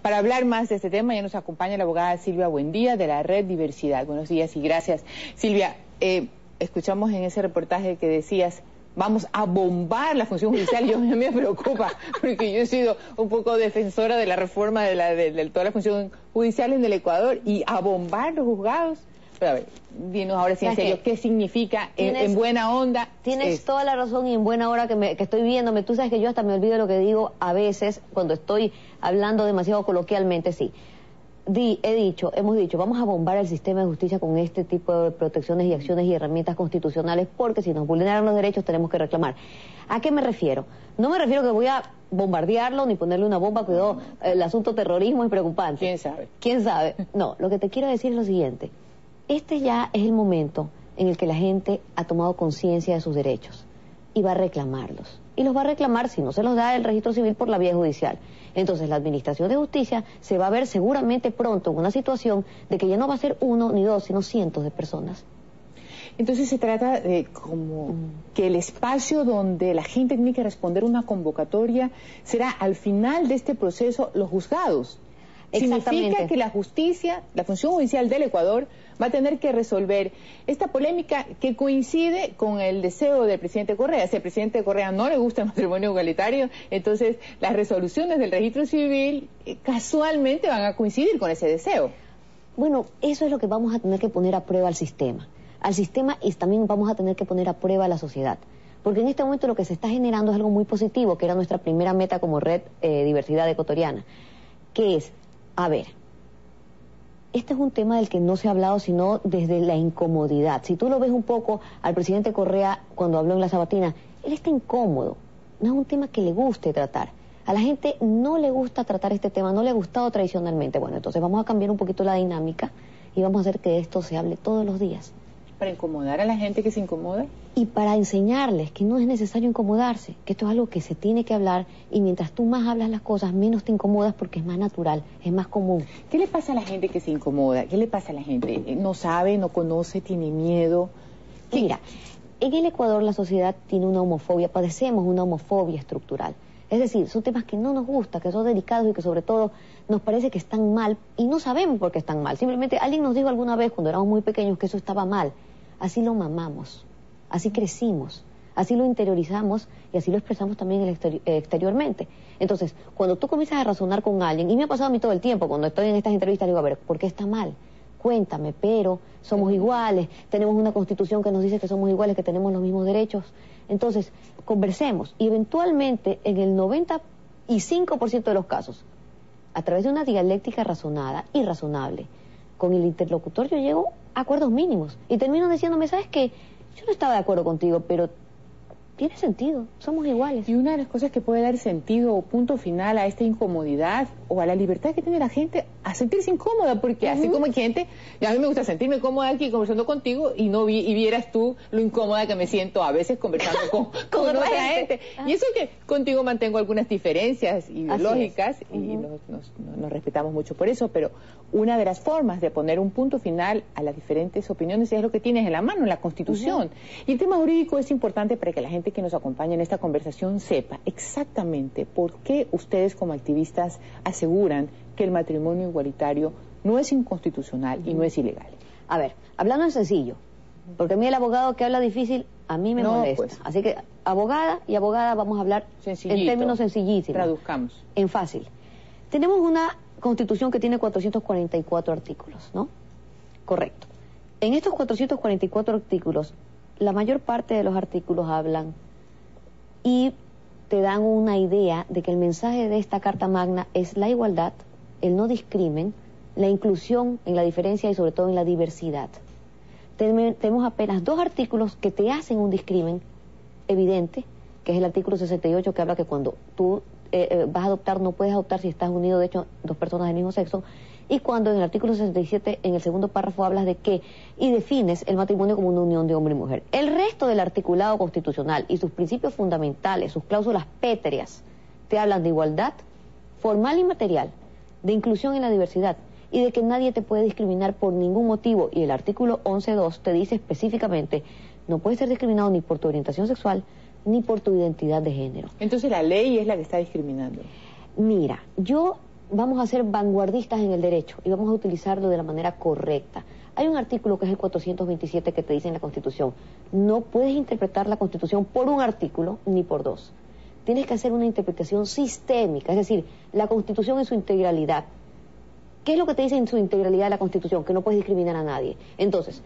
Para hablar más de este tema ya nos acompaña la abogada Silvia Buendía de la Red Diversidad. Buenos días y gracias. Silvia, escuchamos en ese reportaje que decías, vamos a bombar la función judicial. Yo a mí me preocupa, porque yo he sido un poco defensora de la reforma de toda la función judicial en el Ecuador, y a bombar los juzgados. Pero a ver, dinos ahora sí en serio, ¿qué significa en buena onda? Tienes toda la razón, y en buena hora que estoy viéndome. Tú sabes que yo hasta me olvido de lo que digo a veces cuando estoy hablando demasiado coloquialmente, sí. Hemos dicho, vamos a bombar el sistema de justicia con este tipo de protecciones y acciones y herramientas constitucionales, porque si nos vulneran los derechos tenemos que reclamar. ¿A qué me refiero? No me refiero que voy a bombardearlo ni ponerle una bomba, cuidado, el asunto terrorismo es preocupante. ¿Quién sabe? ¿Quién sabe? No, lo que te quiero decir es lo siguiente. Este ya es el momento en el que la gente ha tomado conciencia de sus derechos y va a reclamarlos. Y los va a reclamar si no se los da el registro civil por la vía judicial. Entonces la Administración de Justicia se va a ver seguramente pronto en una situación de que ya no va a ser uno ni dos, sino cientos de personas. Entonces se trata de como que el espacio donde la gente tiene que responder una convocatoria será al final de este proceso los juzgados. Significa que la justicia, la función judicial del Ecuador, va a tener que resolver esta polémica que coincide con el deseo del presidente Correa. Si al presidente Correa no le gusta el matrimonio igualitario, entonces las resoluciones del registro civil casualmente van a coincidir con ese deseo. Bueno, eso es lo que vamos a tener que poner a prueba al sistema. Y también vamos a tener que poner a prueba a la sociedad. Porque en este momento lo que se está generando es algo muy positivo, que era nuestra primera meta como Red Diversidad Ecuatoriana, que es, a ver, este es un tema del que no se ha hablado sino desde la incomodidad. Si tú lo ves un poco al presidente Correa cuando habló en la sabatina, él está incómodo, no es un tema que le guste tratar. A la gente no le gusta tratar este tema, no le ha gustado tradicionalmente. Bueno, entonces vamos a cambiar un poquito la dinámica y vamos a hacer que esto se hable todos los días. ¿Para incomodar a la gente que se incomoda? Y para enseñarles que no es necesario incomodarse, que esto es algo que se tiene que hablar, y mientras tú más hablas las cosas, menos te incomodas porque es más natural, es más común. ¿Qué le pasa a la gente que se incomoda? ¿Qué le pasa a la gente? ¿No sabe, no conoce, tiene miedo? Mira, en el Ecuador la sociedad tiene una homofobia, padecemos una homofobia estructural. Es decir, son temas que no nos gustan, que son delicados y que sobre todo nos parece que están mal y no sabemos por qué están mal. Simplemente alguien nos dijo alguna vez cuando éramos muy pequeños que eso estaba mal. Así lo mamamos, así crecimos, así lo interiorizamos y así lo expresamos también exteriormente. Entonces, cuando tú comienzas a razonar con alguien, y me ha pasado a mí todo el tiempo, cuando estoy en estas entrevistas, digo, a ver, ¿por qué está mal? Cuéntame, pero somos iguales, tenemos una constitución que nos dice que somos iguales, que tenemos los mismos derechos. Entonces, conversemos y eventualmente en el 95% de los casos, a través de una dialéctica razonada y razonable, con el interlocutor yo llego a acuerdos mínimos y termino diciéndome, ¿sabes qué? Yo no estaba de acuerdo contigo, pero tiene sentido, somos iguales. Y una de las cosas que puede dar sentido o punto final a esta incomodidad o a la libertad que tiene la gente a sentirse incómoda, porque así como hay gente, y a mí me gusta sentirme cómoda aquí conversando contigo y vieras tú lo incómoda que me siento a veces conversando con otra gente. Y eso que contigo mantengo algunas diferencias ideológicas y nos respetamos mucho por eso, pero una de las formas de poner un punto final a las diferentes opiniones es lo que tienes en la mano, en la Constitución. Y el tema jurídico es importante para que la gente que nos acompaña en esta conversación sepa exactamente por qué ustedes como activistas aseguran que el matrimonio igualitario no es inconstitucional y no es ilegal. A ver, hablando en sencillo, porque a mí el abogado que habla difícil, a mí me molesta. Pues. Así que abogada y abogada vamos a hablar en términos sencillísimos. Traduzcamos. En fácil. Tenemos una Constitución que tiene 444 artículos, ¿no? Correcto. En estos 444 artículos, la mayor parte de los artículos hablan y te dan una idea de que el mensaje de esta Carta Magna es la igualdad, el no discrimen, la inclusión en la diferencia y sobre todo en la diversidad. Tenemos apenas 2 artículos que te hacen un discrimen evidente, que es el artículo 68, que habla que cuando tú vas a adoptar, no puedes adoptar si estás unido, de hecho, 2 personas del mismo sexo, y cuando en el artículo 67, en el segundo párrafo, hablas de que, y defines el matrimonio como una unión de hombre y mujer. El resto del articulado constitucional y sus principios fundamentales, sus cláusulas pétreas, te hablan de igualdad formal y material, de inclusión en la diversidad, y de que nadie te puede discriminar por ningún motivo. Y el artículo 11.2 te dice específicamente, no puedes ser discriminado ni por tu orientación sexual, ni por tu identidad de género. Entonces la ley es la que está discriminando. Mira, yo vamos a ser vanguardistas en el derecho y vamos a utilizarlo de la manera correcta. Hay un artículo que es el 427 que te dice en la Constitución, no puedes interpretar la Constitución por un artículo ni por dos. Tienes que hacer una interpretación sistémica, es decir, la Constitución en su integralidad. ¿Qué es lo que te dice en su integralidad la Constitución? Que no puedes discriminar a nadie. Entonces,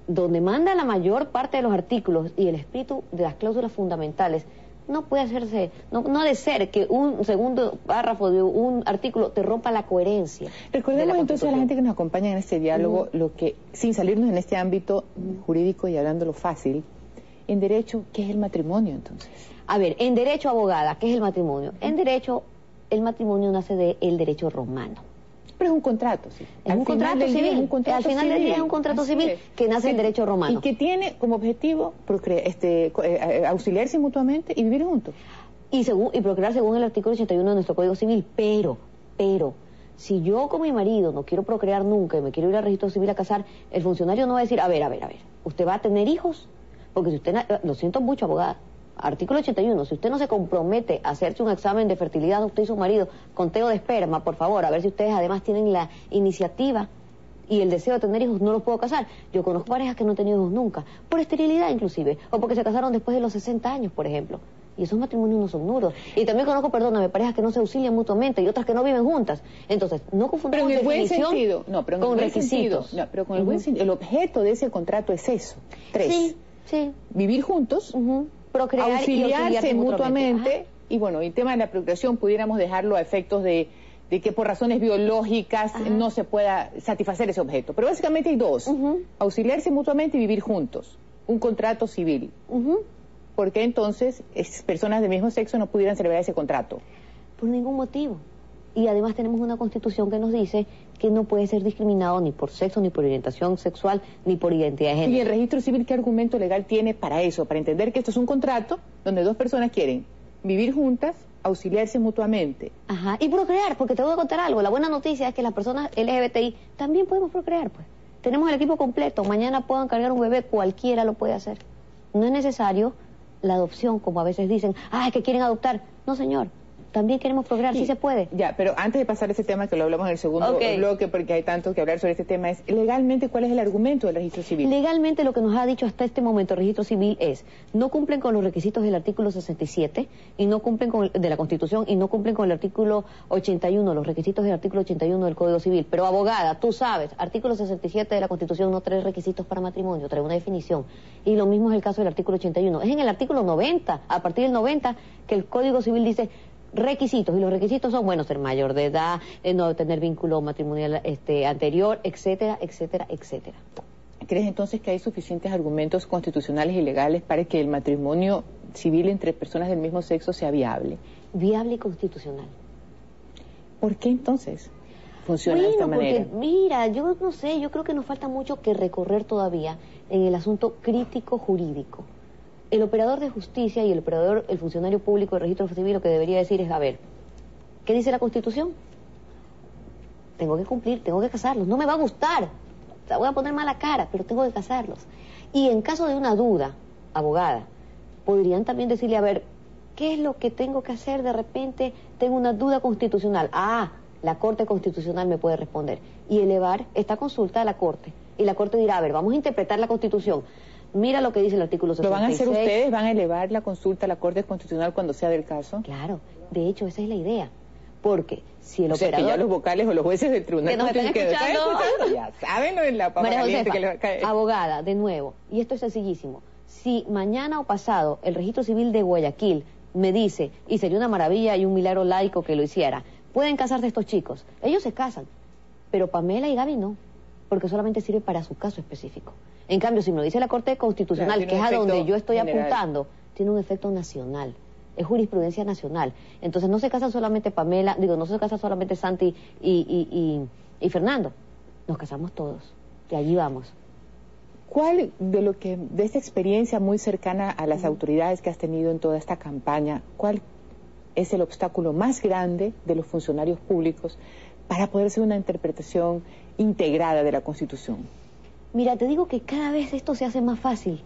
donde manda la mayor parte de los artículos y el espíritu de las cláusulas fundamentales, no puede hacerse, no ha de ser que un segundo párrafo de un artículo te rompa la coherencia. Recordemos entonces a la gente que nos acompaña en este diálogo, lo que, sin salirnos en este ámbito jurídico y hablándolo fácil, en derecho, ¿qué es el matrimonio entonces? A ver, en derecho, abogada, ¿qué es el matrimonio? En derecho, el matrimonio nace del derecho romano. Pero es un contrato, sí. Es un contrato civil. Al final del día es un contrato civil que nace del derecho romano. Y que tiene como objetivo auxiliarse mutuamente y vivir juntos. Y procrear según el artículo 81 de nuestro Código Civil. Pero, si yo con mi marido no quiero procrear nunca y me quiero ir al registro civil a casar, el funcionario no va a decir, a ver, ¿usted va a tener hijos? Porque si usted, lo siento mucho, abogada, artículo 81, si usted no se compromete a hacerse un examen de fertilidad, usted y su marido, conteo de esperma, por favor, a ver si ustedes además tienen la iniciativa y el deseo de tener hijos, no los puedo casar. Yo conozco parejas que no han tenido hijos nunca, por esterilidad inclusive, o porque se casaron después de los 60 años, por ejemplo. Y esos matrimonios no son nulos. Y también conozco, perdóname, parejas que no se auxilian mutuamente y otras que no viven juntas. Entonces, no confundamos definición con requisitos. Pero con el buen sentido, el objeto de ese contrato es eso. 3. Sí. Vivir juntos, procrear auxiliarse mutuamente. Y bueno, el tema de la procreación pudiéramos dejarlo a efectos de que por razones biológicas no se pueda satisfacer ese objeto. Pero básicamente hay dos. Auxiliarse mutuamente y vivir juntos. Un contrato civil. Porque entonces personas del mismo sexo no pudieran celebrar ese contrato. Por ningún motivo. Y además tenemos una Constitución que nos dice que no puede ser discriminado ni por sexo, ni por orientación sexual, ni por identidad de género. ¿Y el registro civil qué argumento legal tiene para eso? Para entender que esto es un contrato donde dos personas quieren vivir juntas, auxiliarse mutuamente. Y procrear, porque te voy a contar algo. La buena noticia es que las personas LGBTI también podemos procrear, pues. Tenemos el equipo completo. Mañana puedan cargar un bebé, cualquiera lo puede hacer. No es necesario la adopción, como a veces dicen, es que quieren adoptar. No, señor. También queremos procrear, sí se puede. Ya, pero antes de pasar a ese tema, que lo hablamos en el segundo bloque, porque hay tanto que hablar sobre este tema, es legalmente, ¿cuál es el argumento del registro civil? Legalmente lo que nos ha dicho hasta este momento el registro civil es, no cumplen con los requisitos del artículo 67 y no cumplen de la Constitución y no cumplen con el artículo 81, los requisitos del artículo 81 del Código Civil. Pero abogada, tú sabes, artículo 67 de la Constitución no trae requisitos para matrimonio, trae una definición. Y lo mismo es el caso del artículo 81. Es en el artículo 90, a partir del 90, que el Código Civil dice requisitos, y los requisitos son, bueno, ser mayor de edad, no tener vínculo matrimonial anterior, etcétera, etcétera, etcétera. ¿Crees entonces que hay suficientes argumentos constitucionales y legales para que el matrimonio civil entre personas del mismo sexo sea viable? Viable y constitucional. ¿Por qué entonces funciona de esta manera? Porque, mira, yo no sé, yo creo que nos falta mucho que recorrer todavía en el asunto crítico jurídico. El operador de justicia y el funcionario público del registro civil lo que debería decir es, a ver, ¿qué dice la Constitución? Tengo que cumplir, tengo que casarlos. No me va a gustar, voy a poner mala cara, pero tengo que casarlos. Y en caso de una duda, abogada, podrían también decirle, a ver, ¿qué es lo que tengo que hacer? De repente tengo una duda constitucional. La Corte Constitucional me puede responder. Y elevar esta consulta a la Corte. Y la Corte dirá, a ver, vamos a interpretar la Constitución. Mira lo que dice el artículo 66. ¿Lo van a hacer ustedes? ¿Van a elevar la consulta a la Corte Constitucional cuando sea del caso? Claro, de hecho esa es la idea. Porque si el operador... que ya los vocales o los jueces del Tribunal Constitucional ya saben en la papa caliente que les va a caer. Abogada, de nuevo, y esto es sencillísimo. Si mañana o pasado el registro civil de Guayaquil me dice, y sería una maravilla y un milagro laico que lo hiciera, pueden casarse estos chicos, ellos se casan, pero Pamela y Gaby no, porque solamente sirve para su caso específico. En cambio, si me lo dice la Corte Constitucional, que es a donde yo estoy apuntando, tiene un efecto nacional, es jurisprudencia nacional. Entonces no se casan solamente Pamela, no se casan solamente Santi y Fernando, nos casamos todos, y allí vamos. ¿Cuál de esta experiencia muy cercana a las autoridades que has tenido en toda esta campaña, cuál es el obstáculo más grande de los funcionarios públicos para poder hacer una interpretación integrada de la Constitución? Mira, te digo que cada vez esto se hace más fácil.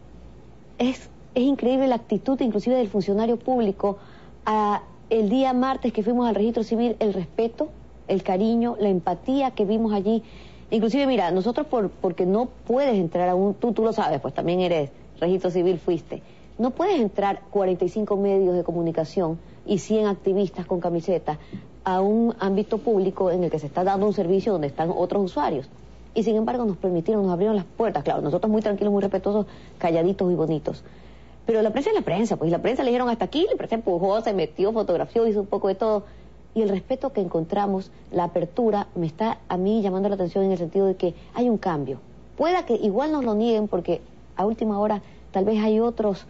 Es increíble la actitud inclusive del funcionario público. El día martes que fuimos al registro civil, el respeto el cariño, la empatía que vimos allí. Inclusive, mira, nosotros porque no puedes entrar a tú lo sabes, pues también eres registro civil, fuiste. No puedes entrar 45 medios de comunicación y 100 activistas con camisetas a un ámbito público en el que se está dando un servicio donde están otros usuarios. Y sin embargo nos abrieron las puertas. Claro, nosotros muy tranquilos, muy respetuosos, calladitos y bonitos. Pero la prensa es la prensa, pues, y la prensa le dijeron hasta aquí, la prensa empujó, se metió, fotografió, hizo un poco de todo. Y el respeto que encontramos, la apertura, me está a mí llamando la atención en el sentido de que hay un cambio. Pueda que igual nos lo nieguen porque a última hora tal vez hay otros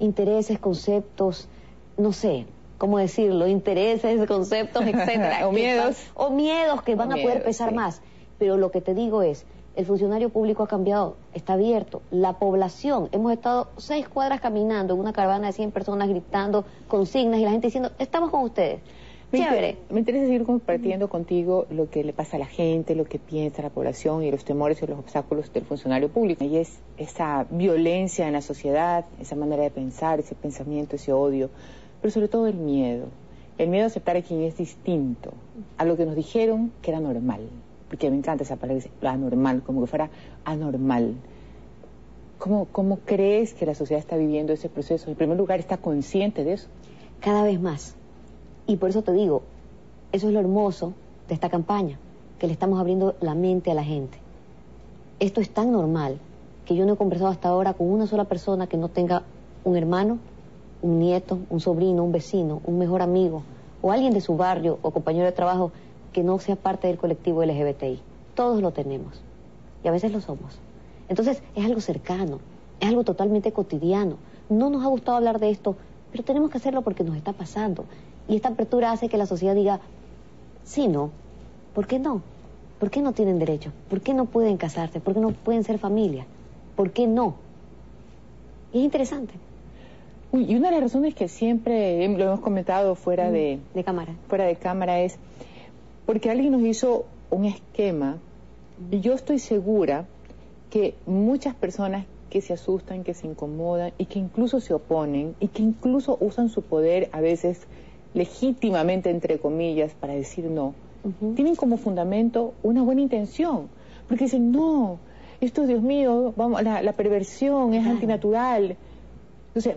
intereses, conceptos, no sé cómo decirlo, intereses, conceptos, etcétera. O miedos. O miedos que van a poder pesar sí. más. Pero lo que te digo es, el funcionario público ha cambiado, está abierto. La población, hemos estado 6 cuadras caminando en una caravana de 100 personas gritando consignas y la gente diciendo, estamos con ustedes. Chévere. Me interesa seguir compartiendo contigo lo que le pasa a la gente, lo que piensa la población y los temores y los obstáculos del funcionario público. Y es esa violencia en la sociedad, esa manera de pensar, ese pensamiento, ese odio, pero sobre todo el miedo. El miedo a aceptar a quien es distinto, a lo que nos dijeron que era normal. Porque me encanta esa palabra, lo anormal, como que fuera anormal. ¿Cómo crees que la sociedad está viviendo ese proceso? En primer lugar, ¿está consciente de eso? Cada vez más. Y por eso te digo, eso es lo hermoso de esta campaña, que le estamos abriendo la mente a la gente. Esto es tan normal que yo no he conversado hasta ahora con una sola persona que no tenga un hermano, un nieto, un sobrino, un vecino, un mejor amigo, o alguien de su barrio o compañero de trabajo que no sea parte del colectivo LGBTI. Todos lo tenemos. Y a veces lo somos. Entonces, es algo cercano, es algo totalmente cotidiano. No nos ha gustado hablar de esto, pero tenemos que hacerlo porque nos está pasando. Y esta apertura hace que la sociedad diga, sí, no, ¿por qué no? ¿Por qué no tienen derecho? ¿Por qué no pueden casarse? ¿Por qué no pueden ser familia? ¿Por qué no? Y es interesante. Uy, y una de las razones que siempre lo hemos comentado fuera de cámara es porque alguien nos hizo un esquema y yo estoy segura que muchas personas que se asustan, que se incomodan y que incluso se oponen y que incluso usan su poder a veces legítimamente, entre comillas, para decir no, tienen como fundamento una buena intención, porque dicen, no, esto, Dios mío, vamos, la perversión es antinatural. Entonces,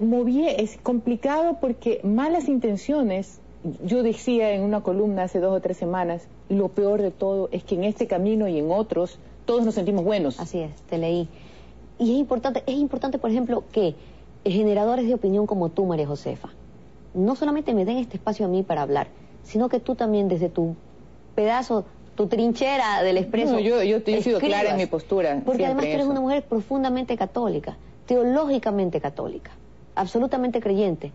es complicado porque malas intenciones, yo decía en una columna hace 2 o 3 semanas, lo peor de todo es que en este camino y en otros, todos nos sentimos buenos. Así es, te leí. Y es importante, por ejemplo, que generadores de opinión como tú, María Josefa, no solamente me den este espacio a mí para hablar, sino que tú también desde tu pedazo, tu trinchera del Expreso. No, yo he sido clara en mi postura. Porque además tú eres una mujer profundamente católica, teológicamente católica, absolutamente creyente,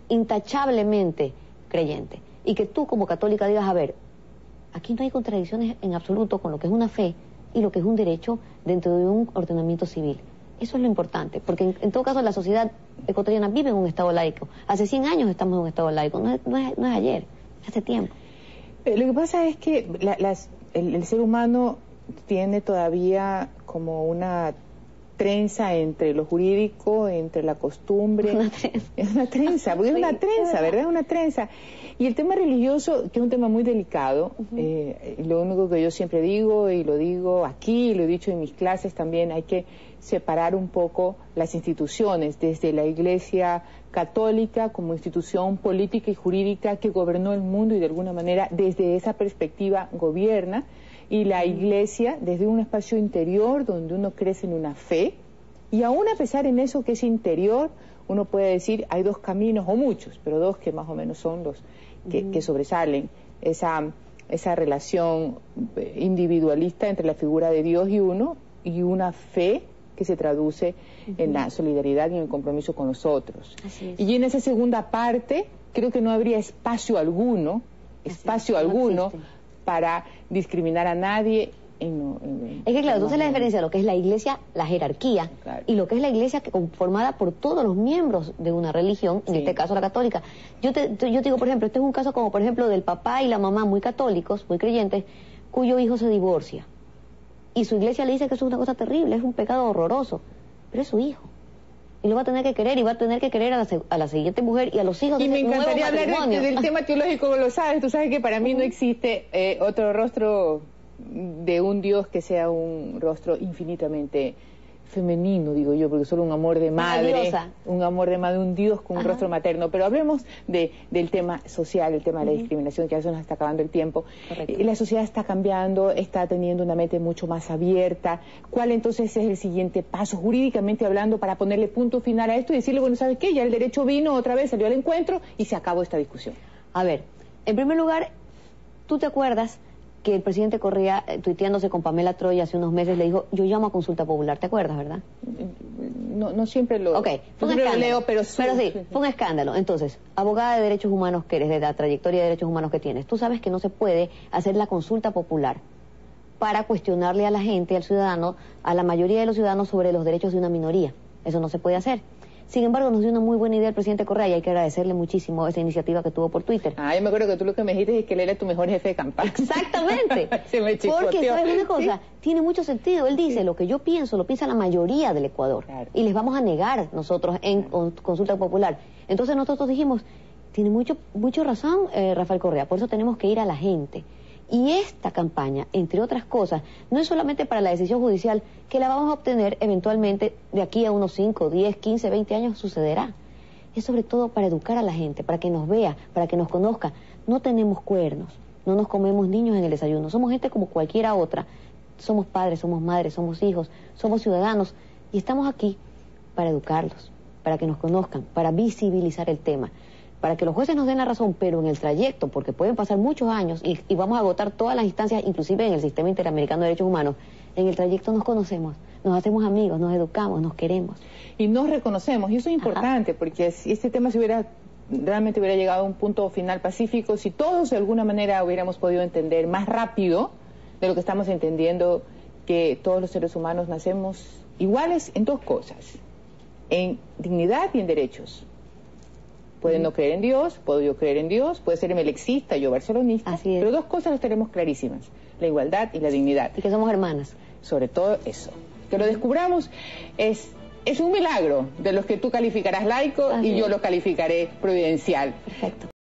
intachablemente creyente. Y que tú como católica digas, a ver, aquí no hay contradicciones en absoluto con lo que es una fe y lo que es un derecho dentro de un ordenamiento civil. Eso es lo importante, porque en todo caso la sociedad ecuatoriana vive en un estado laico. Hace 100 años estamos en un estado laico, no es ayer, hace tiempo. Lo que pasa es que el ser humano tiene todavía como una trenza entre lo jurídico, entre la costumbre. Es una trenza, porque es una trenza, ¿verdad? Es una trenza. Y el tema religioso, que es un tema muy delicado, lo único que yo siempre digo, y lo digo aquí, y lo he dicho en mis clases también, hay que separar un poco las instituciones, desde la Iglesia católica como institución política y jurídica que gobernó el mundo y de alguna manera desde esa perspectiva gobierna, y la Iglesia desde un espacio interior donde uno crece en una fe, y aún a pesar en eso que es interior, uno puede decir hay 2 caminos o muchos, pero 2 que más o menos son los que sobresalen, esa relación individualista entre la figura de Dios y uno, y una fe que se traduce en la solidaridad y en el compromiso con los otros. Y en esa segunda parte creo que no habría espacio alguno para discriminar a nadie. Es que claro, entonces la diferencia de lo que es la iglesia, la jerarquía, y lo que es la iglesia que conformada por todos los miembros de una religión, en este caso la católica. Yo te digo, por ejemplo, este es un caso como por ejemplo del papá y la mamá muy católicos, muy creyentes, cuyo hijo se divorcia. Y su iglesia le dice que eso es una cosa terrible, es un pecado horroroso, pero es su hijo. y lo va a tener que querer, y va a tener que querer a la siguiente mujer y a los hijos de ese nuevo matrimonio. Y me encantaría hablar del tema teológico, lo sabes, tú sabes que para mí no existe otro rostro de un Dios que sea un rostro infinitamente femenino, digo yo, porque solo un amor de madre, un Dios con un rostro materno. Pero hablemos del tema social, el tema de la discriminación, que a veces nos está acabando el tiempo. La sociedad está cambiando, está teniendo una mente mucho más abierta. ¿Cuál entonces es el siguiente paso, jurídicamente hablando, para ponerle punto final a esto y decirle, bueno, ¿sabes qué? Ya el derecho vino otra vez, salió al encuentro y se acabó esta discusión? A ver, en primer lugar, ¿tú te acuerdas que el presidente Correa, tuiteándose con Pamela Troya hace unos meses, le dijo, yo llamo a consulta popular? ¿Te acuerdas, verdad? No siempre lo, leo, pero sí, fue un escándalo. Entonces, abogada de derechos humanos que eres, de la trayectoria de derechos humanos que tienes, tú sabes que no se puede hacer la consulta popular para cuestionarle a la gente, al ciudadano, a la mayoría de los ciudadanos sobre los derechos de una minoría. Eso no se puede hacer. Sin embargo, nos dio una muy buena idea el presidente Correa y hay que agradecerle muchísimo esa iniciativa que tuvo por Twitter. Yo me acuerdo que tú lo que me dijiste es que él era tu mejor jefe de campaña. Exactamente. Se me chicoteó. Porque, ¿sabes una cosa? Tiene mucho sentido. Él dice, lo que yo pienso, lo piensa la mayoría del Ecuador. Claro. Y les vamos a negar nosotros en consulta popular. Entonces nosotros dijimos, tiene mucho razón Rafael Correa, por eso tenemos que ir a la gente. Y esta campaña, entre otras cosas, no es solamente para la decisión judicial, que la vamos a obtener eventualmente de aquí a unos 5, 10, 15, 20 años sucederá. Es sobre todo para educar a la gente, para que nos vea, para que nos conozca. No tenemos cuernos, no nos comemos niños en el desayuno, somos gente como cualquiera otra. Somos padres, somos madres, somos hijos, somos ciudadanos y estamos aquí para educarlos, para que nos conozcan, para visibilizar el tema, para que los jueces nos den la razón, pero en el trayecto, porque pueden pasar muchos años y vamos a agotar todas las instancias, inclusive en el Sistema Interamericano de Derechos Humanos, en el trayecto nos conocemos, nos hacemos amigos, nos educamos, nos queremos. Y nos reconocemos, y eso es importante, porque si este tema realmente hubiera llegado a un punto final pacífico, si todos de alguna manera hubiéramos podido entender más rápido de lo que estamos entendiendo, que todos los seres humanos nacemos iguales en dos cosas, en dignidad y en derechos. Pueden no creer en Dios, puedo yo creer en Dios, puede ser melexista, yo barcelonista, pero dos cosas las tenemos clarísimas, la igualdad y la dignidad. Y que somos hermanas. Sobre todo eso. Que lo descubramos es un milagro de los que tú calificarás laico y yo lo calificaré providencial. Perfecto.